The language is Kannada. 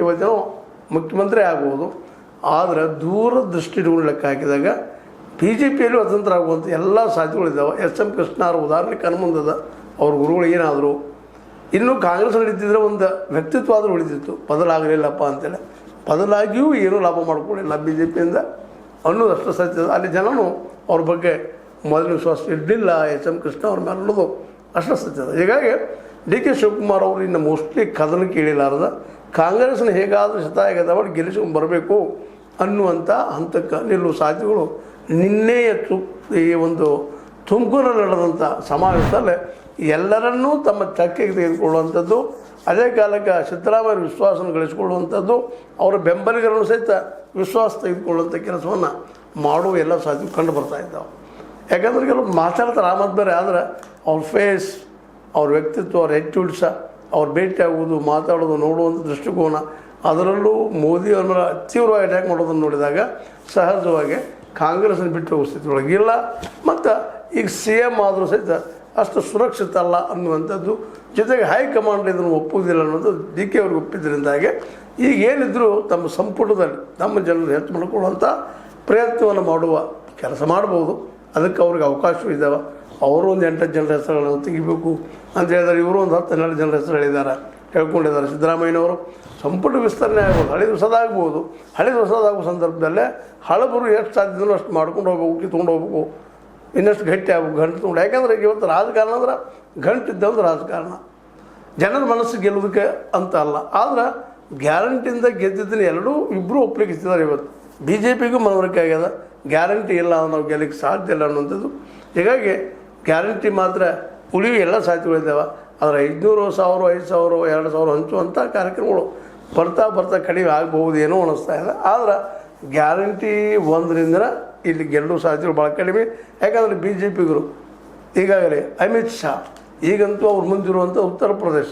ಸಾಧ್ಯವಾದನೋ ಮುಖ್ಯಮಂತ್ರಿ ಆಗ್ಬೋದು. ಆದರೆ ದೂರದೃಷ್ಟಿ ಲೆಕ್ಕ ಹಾಕಿದಾಗ ಬಿ ಜೆ ಪಿಯಲ್ಲಿ ಸ್ವತಂತ್ರ ಆಗುವಂಥ ಎಲ್ಲ ಸಾಧ್ಯತೆಗಳಿದ್ದಾವೆ. ಎಸ್ ಎಂ ಕೃಷ್ಣ ಅವ್ರ ಉದಾಹರಣೆ ಕಣ್ಮುಂದದ ಅವ್ರ ಗುರುಗಳು ಏನಾದರೂ ಇನ್ನೂ ಕಾಂಗ್ರೆಸ್ ನಡೀತಿದ್ರೆ ಒಂದು ವ್ಯಕ್ತಿತ್ವ ಆದರೂ ಉಳಿದಿತ್ತು, ಬದಲಾಗಲಿಲ್ಲಪ್ಪ ಅಂತೇಳಿ. ಬದಲಾಗಿಯೂ ಏನೂ ಲಾಭ ಮಾಡ್ಕೊಳ್ಳಿಲ್ಲ ಬಿ ಜೆ ಪಿಯಿಂದ ಅನ್ನೋದು ಅಷ್ಟು ಸತ್ಯ. ಅಲ್ಲಿ ಜನನು ಅವ್ರ ಬಗ್ಗೆ ಮೊದಲು ವಿಶ್ವಾಸ ಇಡಲಿಲ್ಲ ಎಸ್ ಎಂ ಕೃಷ್ಣ ಅವ್ರ ಮೇಲೆ ಅನ್ನೋದು ಅಷ್ಟು ಸತ್ಯದ. ಹೀಗಾಗಿ ಡಿ ಕೆ ಶಿವಕುಮಾರ್ ಅವರು ಇನ್ನು ಮೋಸ್ಟ್ಲಿ ಕದನ ಕೇಳಿಲಾರದ ಕಾಂಗ್ರೆಸ್ನ ಹೇಗಾದರೂ ಶತಾಯಗದವರು ಗೆಲ್ಲಿಸ್ಕೊಂಡು ಬರಬೇಕು ಅನ್ನುವಂಥ ಹಂತಕ್ಕೆ ನಿಲ್ಲುವ ಸಾಧ್ಯತೆಗಳು ನಿನ್ನೆಯ ಈ ಒಂದು ತುಮಕೂರಲ್ಲಿ ನಡೆದಂಥ ಸಮಾವೇಶದಲ್ಲಿ ಎಲ್ಲರನ್ನೂ ತಮ್ಮ ಚಕ್ಕೆಗೆ ತೆಗೆದುಕೊಳ್ಳುವಂಥದ್ದು, ಅದೇ ಕಾಲಕ್ಕೆ ಸಿದ್ದರಾಮಯ್ಯ ವಿಶ್ವಾಸವನ್ನು ಗಳಿಸಿಕೊಳ್ಳುವಂಥದ್ದು, ಅವರ ಬೆಂಬಲಿಗರನ್ನು ಸಹಿತ ವಿಶ್ವಾಸ ತೆಗೆದುಕೊಳ್ಳುವಂಥ ಕೆಲಸವನ್ನು ಮಾಡುವ ಎಲ್ಲ ಸಾಧ್ಯತೆ ಕಂಡು ಬರ್ತಾ ಇದ್ದಾವೆ. ಯಾಕಂದ್ರೆ ಕೆಲವು ಮಾತಾಡ್ತಾರೆ ಆಮದ್ ಬೇರೆ, ಆದರೆ ಅವ್ರ ಫೇಸ್, ಅವ್ರ ವ್ಯಕ್ತಿತ್ವ, ಅವ್ರ ಆ್ಯಟಿಟ್ಯೂಡ್ಸ, ಅವ್ರು ಭೇಟಿ ಆಗುವುದು, ಮಾತಾಡೋದು, ನೋಡುವಂಥ ದೃಷ್ಟಿಕೋನ, ಅದರಲ್ಲೂ ಮೋದಿ ಅವ್ರ ಮೇಲೆ ತೀವ್ರವಾಗಿ ಅಟ್ಯಾಕ್ ಮಾಡೋದನ್ನು ನೋಡಿದಾಗ ಸಹಜವಾಗಿ ಕಾಂಗ್ರೆಸ್ನ ಬಿಟ್ಟು ಹೋಗೋ ಸ್ಥಿತಿ ಒಳಗಿಲ್ಲ. ಮತ್ತು ಈಗ ಸಿ ಎಮ್ ಆದರೂ ಸಹಿತ ಅಷ್ಟು ಸುರಕ್ಷಿತ ಅಲ್ಲ ಅನ್ನುವಂಥದ್ದು, ಜೊತೆಗೆ ಹೈಕಮಾಂಡ್ ಇದನ್ನು ಒಪ್ಪುವುದಿಲ್ಲ ಅನ್ನೋದು ಡಿ ಕೆ ಅವ್ರಿಗೆ ಒಪ್ಪಿದ್ದರಿಂದಾಗಿ ಈಗ ಏನಿದ್ರೂ ತಮ್ಮ ಸಂಪುಟದಲ್ಲಿ ನಮ್ಮ ಜನರು ಹೆಚ್ಚು ಮಾಡಿಕೊಳ್ಳುವಂಥ ಪ್ರಯತ್ನವನ್ನು ಮಾಡುವ ಕೆಲಸ ಮಾಡ್ಬೋದು. ಅದಕ್ಕೆ ಅವ್ರಿಗೆ ಅವಕಾಶವೂ ಇದ್ದಾವೆ. ಅವರು ಒಂದು 8 ಜನರ ಹೆಸರುಗಳನ್ನು ತೆಗಿಬೇಕು ಅಂತ ಹೇಳಿದರೆ ಇವರು ಒಂದು 10-12 ಜನರ ಹೆಸರು ಹೇಳ್ಕೊಂಡಿದ್ದಾರೆ. ಸಿದ್ದರಾಮಯ್ಯನವರು ಸಂಪುಟ ವಿಸ್ತರಣೆ ಆಗ್ಬೋದು, ಹಳೆದು ಹೊಸದಾಗ್ಬೋದು. ಹಳೆದು ಹೊಸದಾಗುವ ಸಂದರ್ಭದಲ್ಲೇ ಹಳಬರು ಎಷ್ಟು ಸಾಧ್ಯನೋ ಅಷ್ಟು ಮಾಡ್ಕೊಂಡು ಹೋಗ್ಬೇಕು, ಕಿತ್ಕೊಂಡು ಹೋಗ್ಬೇಕು, ಇನ್ನಷ್ಟು ಗಟ್ಟಿ ಆಗ್ಬೇಕು, ಗಂಟು ತೊಗೊಂಡು. ಯಾಕಂದರೆ ಇವತ್ತು ರಾಜಕಾರಣ ಅಂದ್ರೆ ಗಂಟಿದ್ದಂದ್ರೆ ರಾಜಕಾರಣ, ಜನರ ಮನಸ್ಸು ಗೆಲ್ಲೋದಕ್ಕೆ ಅಂತ ಅಲ್ಲ. ಆದ್ರೆ ಗ್ಯಾರಂಟಿಯಿಂದ ಗೆದ್ದಿದ್ದನ್ನು ಇಬ್ಬರೂ ಒಪ್ಲಿಕ್ಕೆ ಇತ್ತಿದ್ದಾರೆ. ಇವತ್ತು ಬಿ ಜೆ ಪಿಗೂ ಮನವರಿಕೆ ಆಗ್ಯದ, ಗ್ಯಾರಂಟಿ ಇಲ್ಲ ಅಂದ್ರೆ ನಾವು ಗೆಲ್ಲಕ್ಕೆ ಸಾಧ್ಯ ಇಲ್ಲ ಅನ್ನುವಂಥದ್ದು. ಹೀಗಾಗಿ ಗ್ಯಾರಂಟಿ ಮಾತ್ರ ಉಳಿಯೋ ಎಲ್ಲ ಸಾಧ್ಯತೆಗಳಿದ್ದಾವೆ. ಆದರೆ 500, 1000, 5000, 2000 ಹಂಚುವಂಥ ಕಾರ್ಯಕ್ರಮಗಳು ಬರ್ತಾ ಕಡಿಮೆ ಆಗ್ಬೋದು ಏನೋ ಅನ್ನಿಸ್ತಾ ಇದೆ. ಆದರೆ ಗ್ಯಾರಂಟಿ ಒಂದರಿಂದ ಇಲ್ಲಿ ಗೆಲ್ಲುವ ಸಾಧ್ಯತೆಗಳು ಭಾಳ ಕಡಿಮೆ. ಯಾಕಂದರೆ ಬಿ ಜೆ ಪಿಗರು ಈಗಾಗಲೇ ಅಮಿತ್ ಶಾ ಈಗಂತೂ ಅವ್ರು ಮುಂದಿರುವಂಥ ಉತ್ತರ ಪ್ರದೇಶ